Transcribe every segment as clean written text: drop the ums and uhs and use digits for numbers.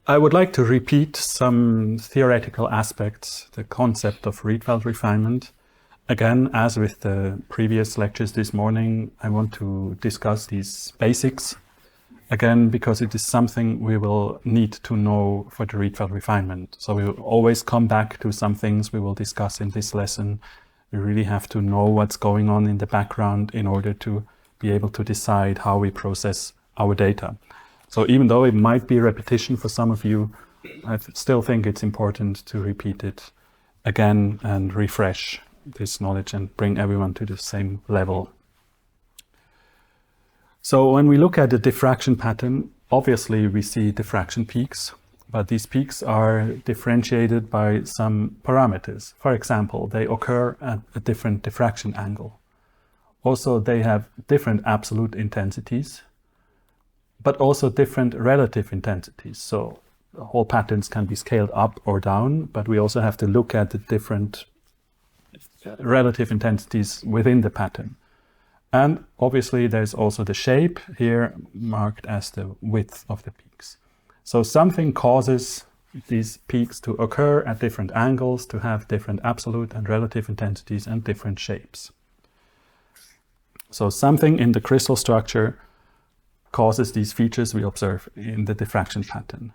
I would like to repeat some theoretical aspects, the concept of Rietveld refinement. Again, as with the previous lectures this morning, I want to discuss these basics, again, because it is something we will need to know for the Rietveld refinement. So we will always come back to some things we will discuss in this lesson. We really have to know what's going on in the background in order to be able to decide how we process our data. So even though it might be repetition for some of you, I still think it's important to repeat it again and refresh this knowledge and bring everyone to the same level. So when we look at the diffraction pattern, obviously we see diffraction peaks, but these peaks are differentiated by some parameters. For example, they occur at a different diffraction angle. Also, they have different absolute intensities, but also different relative intensities. So the whole patterns can be scaled up or down, but we also have to look at the different relative intensities within the pattern. And obviously there's also the shape here marked as the width of the peaks. So something causes these peaks to occur at different angles, to have different absolute and relative intensities and different shapes. So something in the crystal structure causes these features we observe in the diffraction pattern.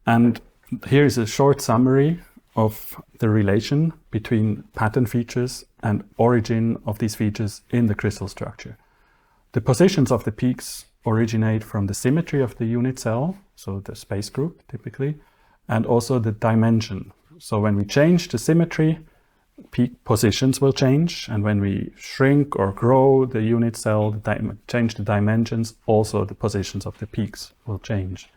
And here is a short summary of the relation between pattern features and origin of these features in the crystal structure. The positions of the peaks originate from the symmetry of the unit cell, so the space group typically, and also the dimension. So when we change the symmetry, peak positions will change, and when we shrink or grow the unit cell, change the dimensions, also the positions of the peaks will change.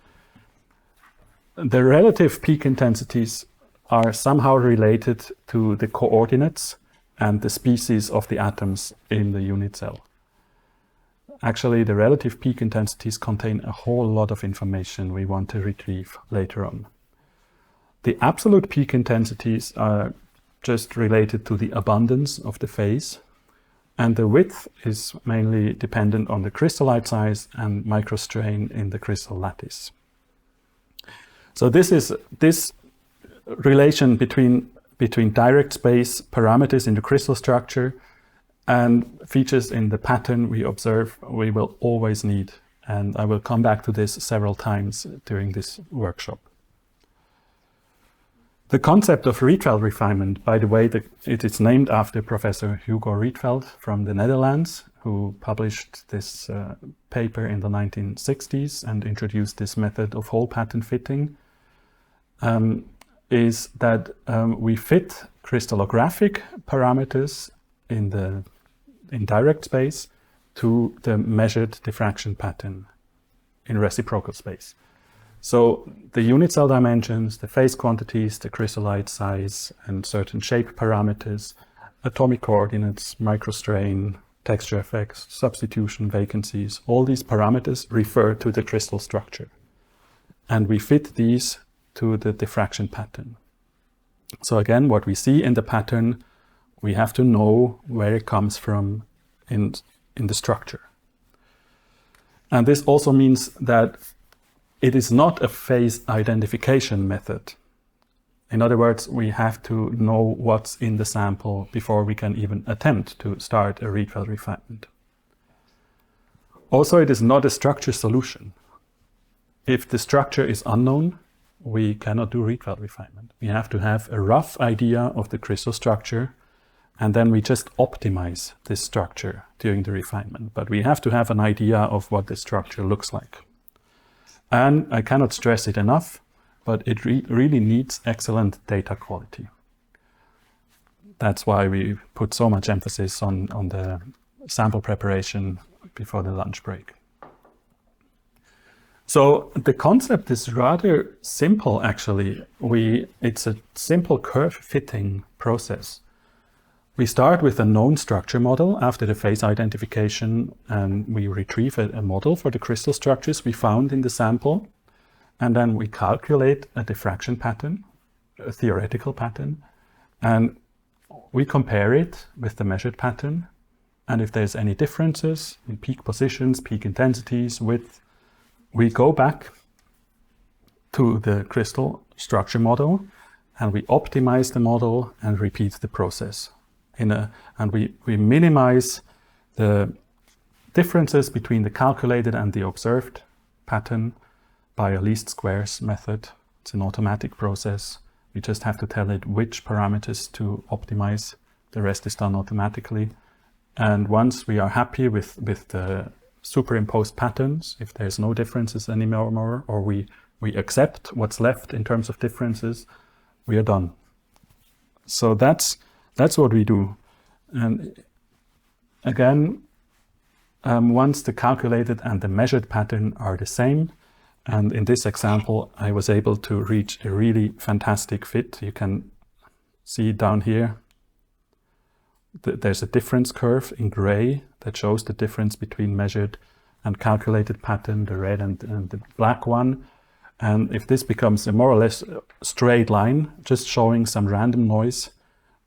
The relative peak intensities are somehow related to the coordinates and the species of the atoms in the unit cell. Actually, the relative peak intensities contain a whole lot of information we want to retrieve later on. The absolute peak intensities are just related to the abundance of the phase, and the width is mainly dependent on the crystallite size and microstrain in the crystal lattice. So this relation between direct space parameters in the crystal structure and features in the pattern we observe, we will always need, and I will come back to this several times during this workshop. The concept of Rietveld refinement, by the way, it is named after Professor Hugo Rietveld from the Netherlands, who published this paper in the 1960s and introduced this method of whole pattern fitting, is that we fit crystallographic parameters in direct space to the measured diffraction pattern in reciprocal space. So the unit cell dimensions, the phase quantities, the crystallite size, and certain shape parameters, atomic coordinates, microstrain, texture effects, substitution, vacancies, all these parameters refer to the crystal structure. And we fit these to the diffraction pattern. So again, what we see in the pattern, we have to know where it comes from in the structure. And this also means that it is not a phase identification method. In other words, we have to know what's in the sample before we can even attempt to start a Rietveld refinement. Also, it is not a structure solution. If the structure is unknown, we cannot do Rietveld refinement. We have to have a rough idea of the crystal structure, and then we just optimize this structure during the refinement. But we have to have an idea of what the structure looks like. And I cannot stress it enough, but it really needs excellent data quality. That's why we put so much emphasis on the sample preparation before the lunch break. So the concept is rather simple, actually. It's a simple curve fitting process. We start with a known structure model after the phase identification, and we retrieve a model for the crystal structures we found in the sample. And then we calculate a diffraction pattern, a theoretical pattern, and we compare it with the measured pattern. And if there's any differences in peak positions, peak intensities, width, we go back to the crystal structure model, and we optimize the model and repeat the process. And we minimize the differences between the calculated and the observed pattern by a least squares method. It's an automatic process. We just have to tell it which parameters to optimize. The rest is done automatically. And once we are happy with the superimposed patterns, if there's no differences anymore, or we accept what's left in terms of differences, we are done. So that's what we do. And again, once the calculated and the measured pattern are the same, and in this example, I was able to reach a really fantastic fit. You can see down here, there's a difference curve in gray that shows the difference between measured and calculated pattern, the red and the black one. And if this becomes a more or less straight line, just showing some random noise,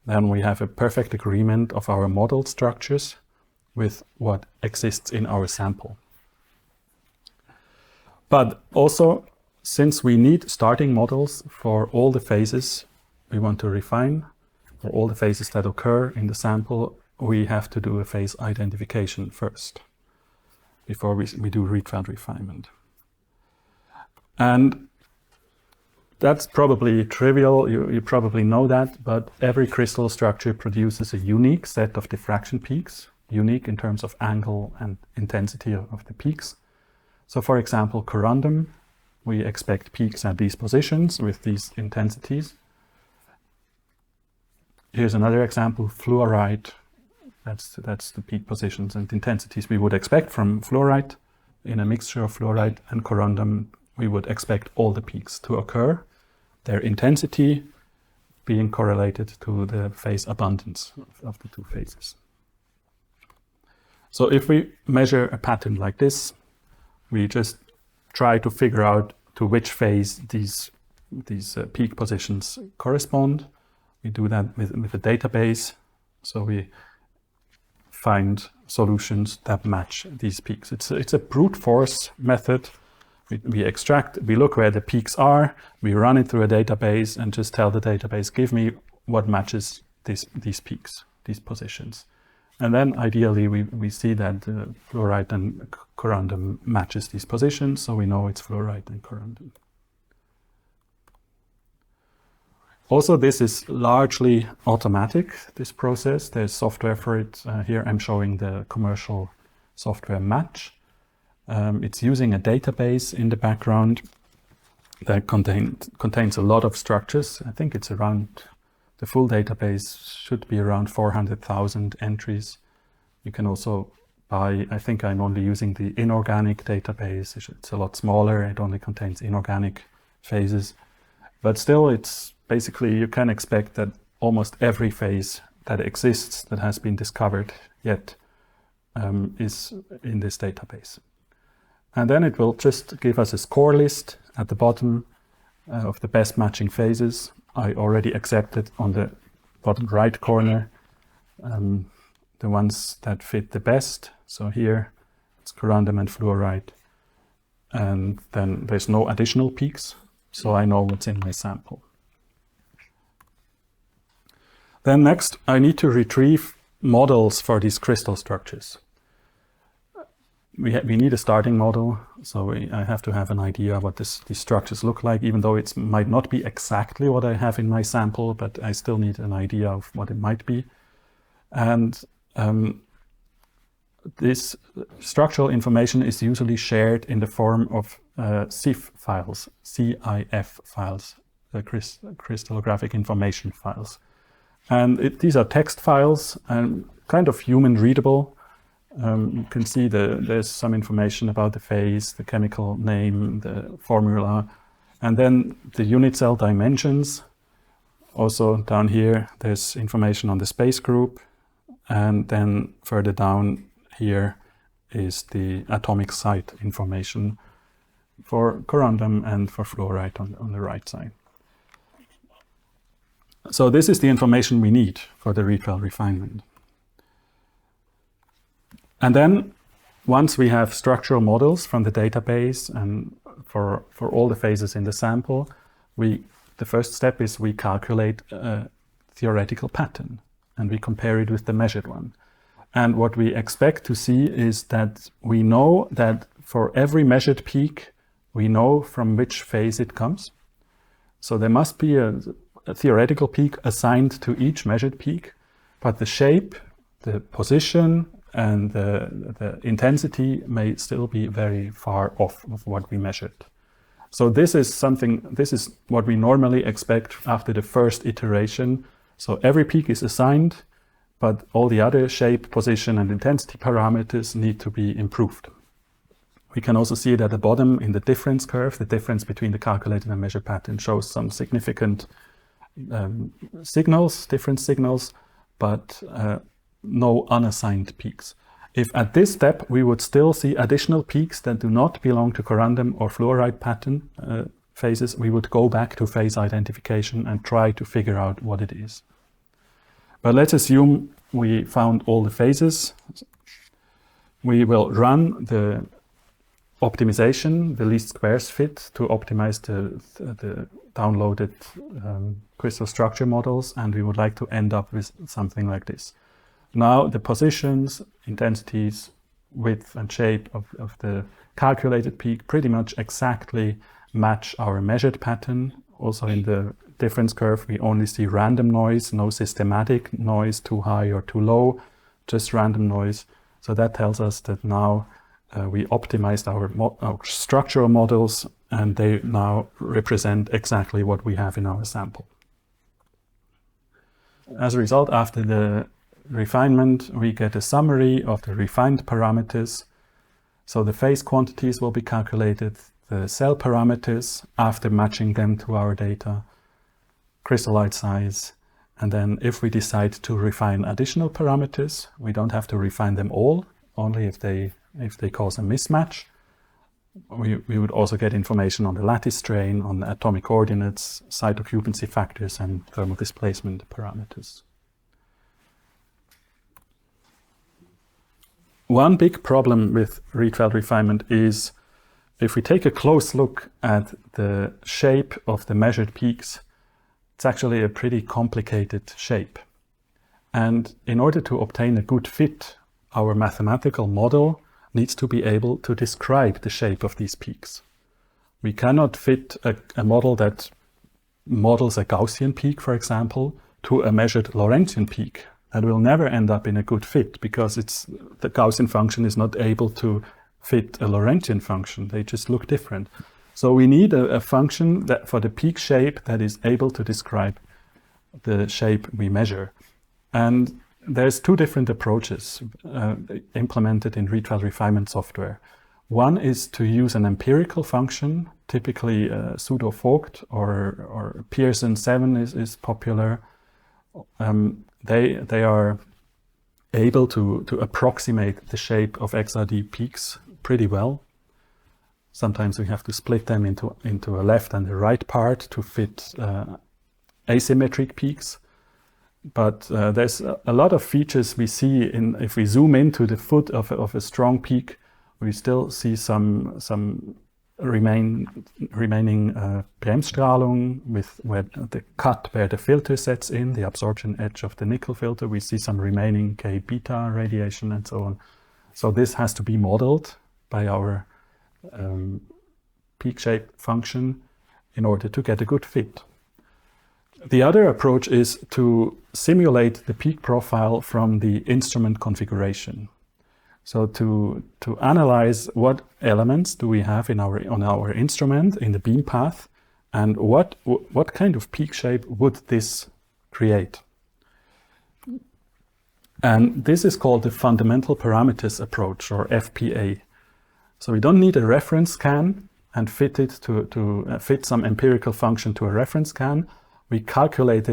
then we have a perfect agreement of our model structures with what exists in our sample. But also, since we need starting models for all the phases we want to refine, for all the phases that occur in the sample, we have to do a phase identification first, before we do Rietveld refinement. And that's probably trivial, you probably know that, but every crystal structure produces a unique set of diffraction peaks, unique in terms of angle and intensity of the peaks. So for example, corundum, we expect peaks at these positions with these intensities. Here's another example, fluorite. That's the peak positions and intensities we would expect from fluorite. In a mixture of fluorite and corundum, we would expect all the peaks to occur, their intensity being correlated to the phase abundance of the two phases. So if we measure a pattern like this, we just try to figure out to which phase these peak positions correspond. We do that with a database, so we find solutions that match these peaks. It's a brute force method. We look where the peaks are, we run it through a database and just tell the database, give me what matches these peaks, these positions. And then ideally we see that fluorite and corundum matches these positions, so we know it's fluorite and corundum. Also, this is largely automatic, this process. There's software for it. Here I'm showing the commercial software Match. It's using a database in the background that contains a lot of structures. I think it's around, the full database should be around 400,000 entries. You can also buy, I think I'm only using the inorganic database. It's a lot smaller, it only contains inorganic phases. But still, it's basically, you can expect that almost every phase that exists, that has been discovered yet, is in this database. And then it will just give us a score list at the bottom of the best matching phases. I already accepted on the bottom right corner the ones that fit the best. So here it's corundum and fluorite. And then there's no additional peaks, so I know what's in my sample. Then next, I need to retrieve models for these crystal structures. We need a starting model, so I have to have an idea what these structures look like, even though it might not be exactly what I have in my sample, but I still need an idea of what it might be. And this structural information is usually shared in the form of CIF files, CIF files, crystallographic information files. And these are text files and kind of human readable. You can see there's some information about the phase, the chemical name, the formula, and then the unit cell dimensions. Also down here, there's information on the space group. And then further down here is the atomic site information for corundum and for fluorite on the right side. So this is the information we need for the Rietveld refinement. And then once we have structural models from the database and for all the phases in the sample, the first step is we calculate a theoretical pattern and we compare it with the measured one. And what we expect to see is that we know that for every measured peak, we know from which phase it comes. So there must be a theoretical peak assigned to each measured peak, but the shape, the position, and the intensity may still be very far off of what we measured. So this is what we normally expect after the first iteration. So every peak is assigned, but all the other shape, position, and intensity parameters need to be improved. We can also see it at the bottom in the difference curve. The difference between the calculated and measured pattern shows some significant different signals, but no unassigned peaks. If at this step we would still see additional peaks that do not belong to corundum or fluoride pattern phases, we would go back to phase identification and try to figure out what it is. But let's assume we found all the phases. We will run the optimization, the least squares fit, to optimize the downloaded crystal structure models, and we would like to end up with something like this. Now the positions, intensities, width and shape of the calculated peak pretty much exactly match our measured pattern. Also in the difference curve we only see random noise, no systematic noise, too high or too low, just random noise. So that tells us that now we optimized our structural models, and they now represent exactly what we have in our sample. As a result, after the refinement, we get a summary of the refined parameters. So the phase quantities will be calculated, the cell parameters after matching them to our data, crystallite size, and then if we decide to refine additional parameters, we don't have to refine them all, only if they cause a mismatch. We would also get information on the lattice strain, on the atomic coordinates, cytoccupancy factors, and thermal displacement parameters. One big problem with Rietveld refinement is if we take a close look at the shape of the measured peaks, it's actually a pretty complicated shape. And in order to obtain a good fit, our mathematical model needs to be able to describe the shape of these peaks. We cannot fit a model that models a Gaussian peak, for example, to a measured Lorentzian peak. That will never end up in a good fit because the Gaussian function is not able to fit a Lorentzian function. They just look different. So we need a function that for the peak shape that is able to describe the shape we measure. And there's two different approaches implemented in Rietveld refinement software. One is to use an empirical function, typically pseudo-Vogt or Pearson 7 is popular. They are able to approximate the shape of XRD peaks pretty well. Sometimes we have to split them into a left and a right part to fit asymmetric peaks. But there's a lot of features we see if we zoom into the foot of a strong peak, we still see some remaining Bremsstrahlung where the cut where the filter sets in, the absorption edge of the nickel filter. We see some remaining K beta radiation and so on. So this has to be modeled by our peak shape function in order to get a good fit. The other approach is to simulate the peak profile from the instrument configuration. So to analyze what elements do we have on our instrument in the beam path, and what kind of peak shape would this create. And this is called the fundamental parameters approach, or FPA. So we don't need a reference scan and fit it to fit some empirical function to a reference scan. We calculate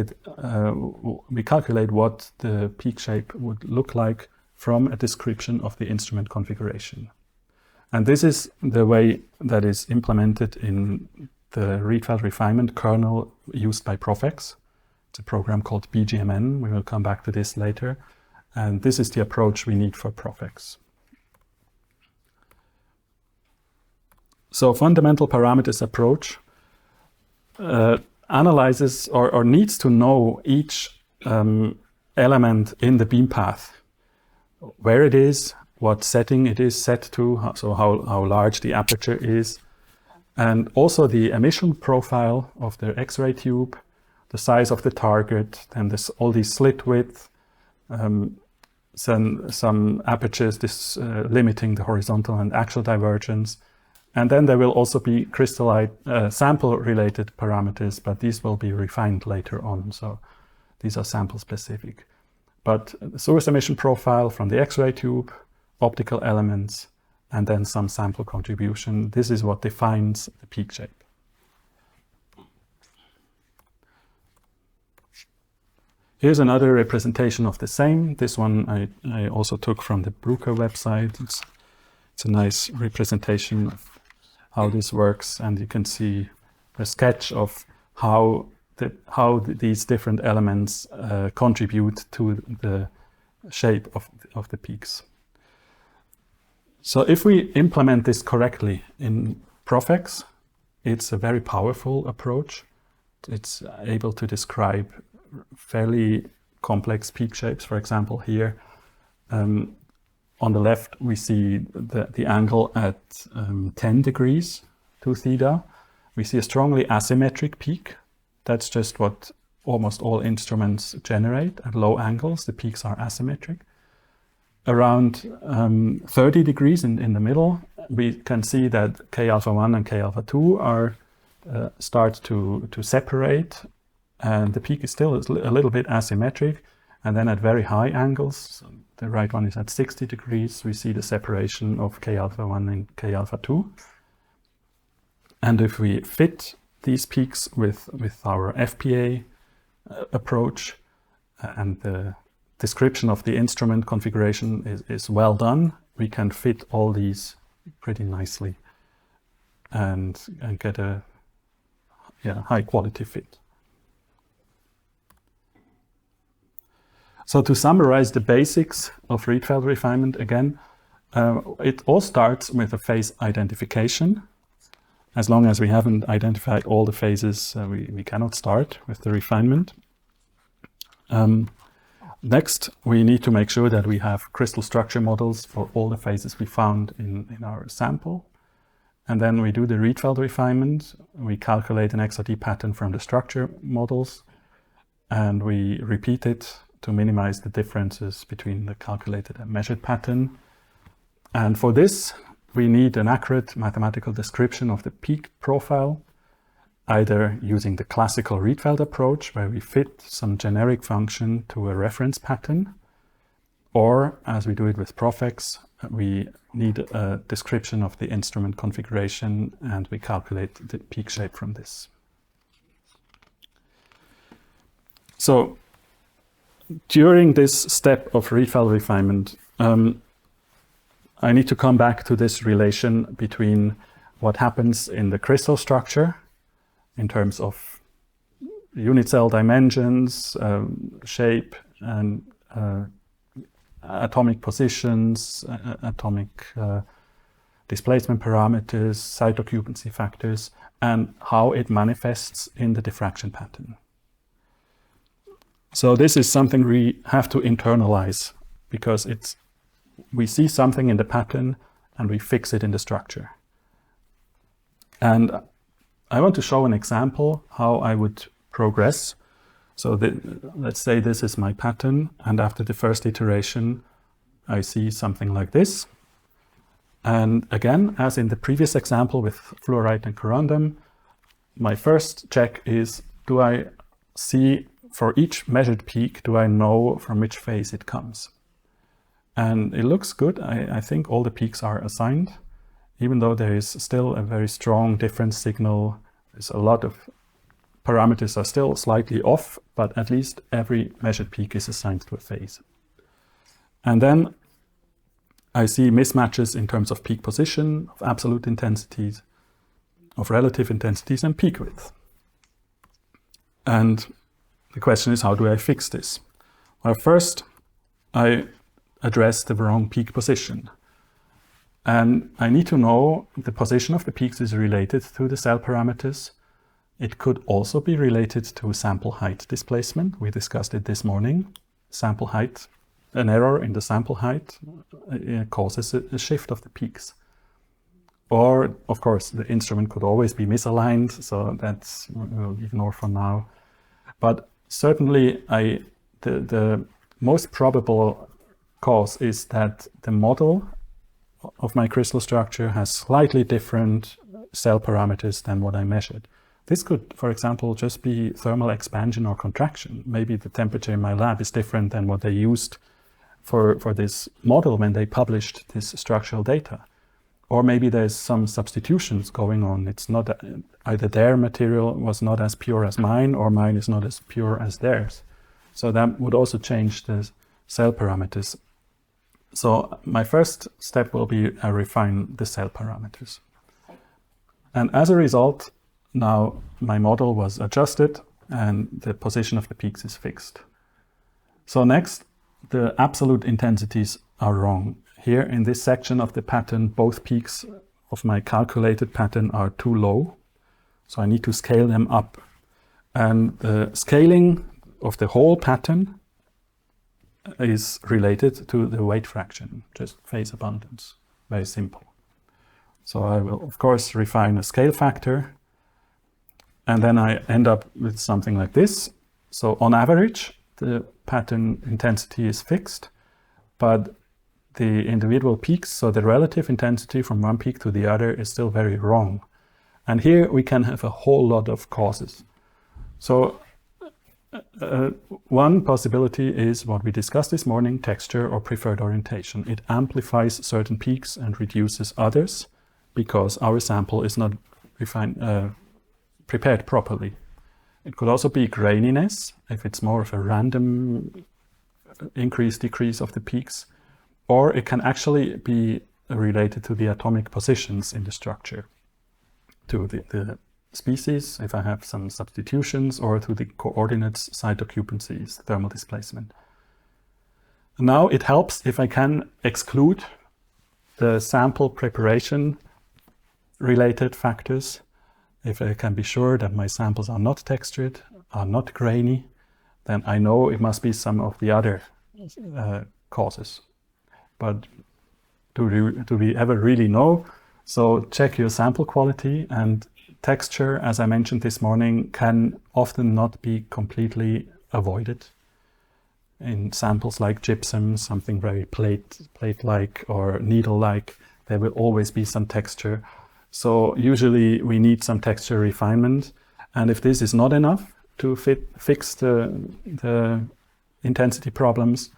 what the peak shape would look like from a description of the instrument configuration. And this is the way that is implemented in the Rietveld refinement kernel used by Profex. It's a program called BGMN. We will come back to this later. And this is the approach we need for Profex. So fundamental parameters approach analyzes or needs to know each element in the beam path, where it is, what setting it is set to, so how large the aperture is, and also the emission profile of the X-ray tube, the size of the target, and all these slit width, some apertures limiting the horizontal and axial divergence. And then there will also be crystallite sample-related parameters, but these will be refined later on. So these are sample-specific. But the source emission profile from the X-ray tube, optical elements, and then some sample contribution. This is what defines the peak shape. Here's another representation of the same. This one I also took from the Bruker website. It's a nice representation of how this works, and you can see a sketch of how these different elements contribute to the shape of the peaks. So if we implement this correctly in Profex, it's a very powerful approach. It's able to describe fairly complex peak shapes. For example, here on the left we see the angle at 10 degrees to theta. We see a strongly asymmetric peak. That's just what almost all instruments generate. At low angles, the peaks are asymmetric. Around 30 degrees in the middle, we can see that K alpha 1 and K alpha 2 are start to separate, and the peak is still a little bit asymmetric. And then at very high angles, so the right one is at 60 degrees, we see the separation of K alpha 1 and K alpha 2. And if we fit these peaks with our FPA approach, and the description of the instrument configuration is well done, we can fit all these pretty nicely and get a high quality fit. So to summarize the basics of Rietveld refinement again, it all starts with a phase identification. As long as we haven't identified all the phases, we cannot start with the refinement. Next, we need to make sure that we have crystal structure models for all the phases we found in our sample. And then we do the Rietveld refinement. We calculate an XRD pattern from the structure models, and we repeat it to minimize the differences between the calculated and measured pattern. And for this, we need an accurate mathematical description of the peak profile, either using the classical Rietveld approach, where we fit some generic function to a reference pattern, or as we do it with Profex, we need a description of the instrument configuration, and we calculate the peak shape from this. So during this step of Rietveld refinement, I need to come back to this relation between what happens in the crystal structure in terms of unit cell dimensions, shape, and atomic positions, atomic displacement parameters, site occupancy factors, and how it manifests in the diffraction pattern. So this is something we have to internalize, because we see something in the pattern and we fix it in the structure. And I want to show an example how I would progress. So let's say this is my pattern, and after the first iteration, I see something like this. And again, as in the previous example with fluorite and corundum, my first check is, do I see for each measured peak, do I know from which phase it comes? And it looks good. I think all the peaks are assigned, even though there is still a very strong difference signal. There's a lot of parameters are still slightly off, but at least every measured peak is assigned to a phase. And then I see mismatches in terms of peak position, of absolute intensities, of relative intensities, and peak width. And the question is, how do I fix this? Well, first, I address the wrong peak position. And I need to know the position of the peaks is related to the cell parameters. It could also be related to sample height displacement. We discussed it this morning. Sample height, an error in the sample height causes a shift of the peaks. Or, of course, the instrument could always be misaligned, so that's we'll ignore for now. But certainly, the most probable cause is that the model of my crystal structure has slightly different cell parameters than what I measured. This could, for example, just be thermal expansion or contraction. Maybe the temperature in my lab is different than what they used for this model when they published this structural data. Or maybe there's some substitutions going on. It's not either their material was not as pure as mine, or mine is not as pure as theirs. So that would also change the cell parameters. So my first step will be refine the cell parameters. And as a result, now my model was adjusted and the position of the peaks is fixed. So next, the absolute intensities are wrong. Here in this section of the pattern, both peaks of my calculated pattern are too low. So I need to scale them up. And the scaling of the whole pattern is related to the weight fraction, just phase abundance. Very simple. So I will, of course, refine a scale factor. And then I end up with something like this. So on average, the pattern intensity is fixed, but the individual peaks, so the relative intensity from one peak to the other, is still very wrong. And here we can have a whole lot of causes. So one possibility is what we discussed this morning, texture or preferred orientation. It amplifies certain peaks and reduces others because our sample is not prepared properly. It could also be graininess, if it's more of a random increase, decrease of the peaks, or it can actually be related to the atomic positions in the structure, to the species, if I have some substitutions, or to the coordinates, site occupancies, thermal displacement. Now it helps if I can exclude the sample preparation related factors. If I can be sure that my samples are not textured, are not grainy, then I know it must be some of the other causes. But do we ever really know? So check your sample quality, and texture, as I mentioned this morning, can often not be completely avoided. In samples like gypsum, something very plate-like or needle-like, there will always be some texture. So usually we need some texture refinement. And if this is not enough to fix the intensity problems,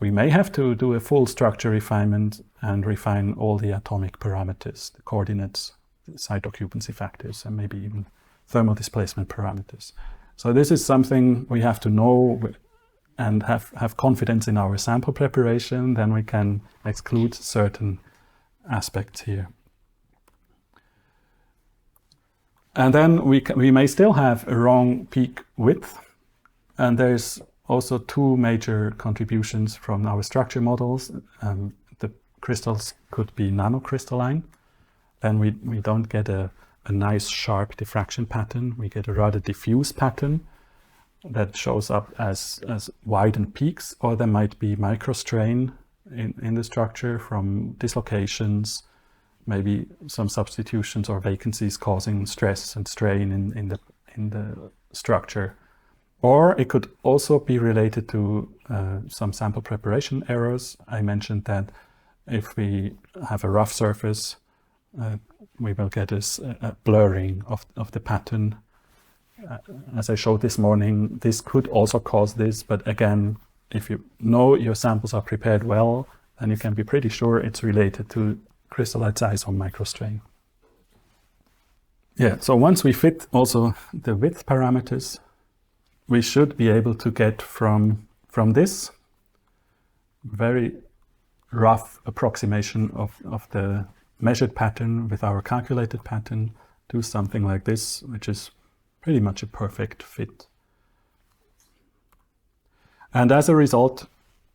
we may have to do a full structure refinement and refine all the atomic parameters, the coordinates, the site occupancy factors, and maybe even thermal displacement parameters. So this is something we have to know and have confidence in our sample preparation. Then we can exclude certain aspects here. And then we may still have a wrong peak width. And there's also two major contributions from our structure models. The crystals could be nanocrystalline. Then we don't get a nice sharp diffraction pattern. We get a rather diffuse pattern that shows up as widened peaks, or there might be microstrain in the structure from dislocations, maybe some substitutions or vacancies causing stress and strain in the structure. Or it could also be related to some sample preparation errors. I mentioned that if we have a rough surface, we will get a blurring of the pattern. As I showed this morning, this could also cause this, but again, if you know your samples are prepared well, then you can be pretty sure it's related to crystallite size or microstrain. Yeah, so once we fit also the width parameters, we should be able to get from this very rough approximation of the measured pattern with our calculated pattern to something like this, which is pretty much a perfect fit. And as a result,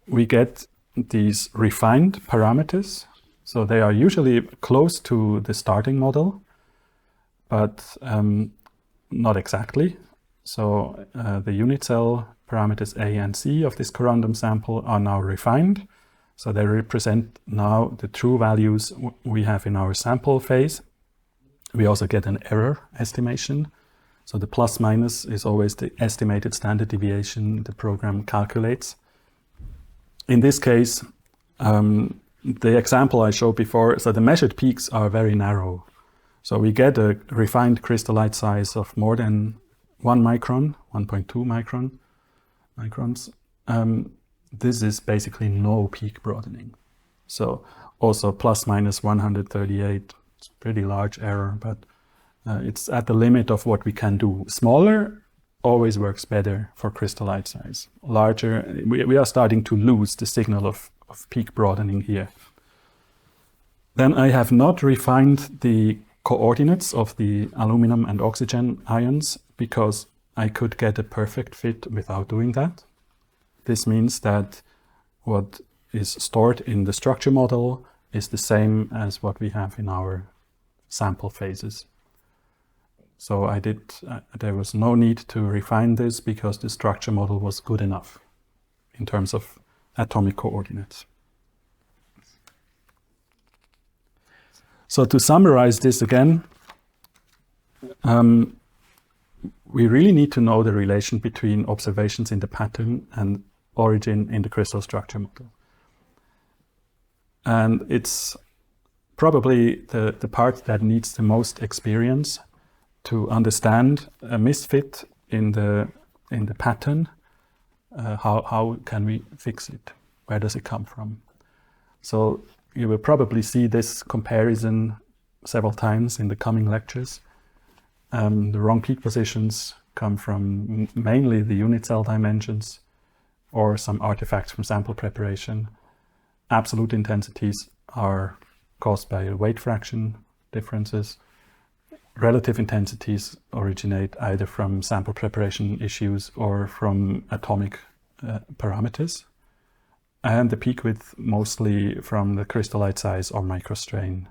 we get these refined parameters. So they are usually close to the starting model, but not exactly. So the unit cell parameters A and C of this corundum sample are now refined. So they represent now the true values we have in our sample phase. We also get an error estimation. So the plus minus is always the estimated standard deviation the program calculates. In this case, the example I showed before, so the measured peaks are very narrow. So we get a refined crystallite size of more than 1 micron, 1.2 microns. This is basically no peak broadening. So also plus minus 138, it's a pretty large error, but it's at the limit of what we can do. Smaller always works better for crystallite size. Larger, we are starting to lose the signal of peak broadening here. Then I have not refined the coordinates of the aluminum and oxygen ions because I could get a perfect fit without doing that. This means that what is stored in the structure model is the same as what we have in our sample phases. So there was no need to refine this because the structure model was good enough in terms of atomic coordinates. So to summarize this again, we really need to know the relation between observations in the pattern and origin in the crystal structure model. And it's probably the part that needs the most experience to understand a misfit in the pattern. How can we fix it? Where does it come from? So you will probably see this comparison several times in the coming lectures. The wrong peak positions come from mainly the unit cell dimensions or some artifacts from sample preparation. Absolute intensities are caused by weight fraction differences. Relative intensities originate either from sample preparation issues or from atomic parameters. And the peak width mostly from the crystallite size or microstrain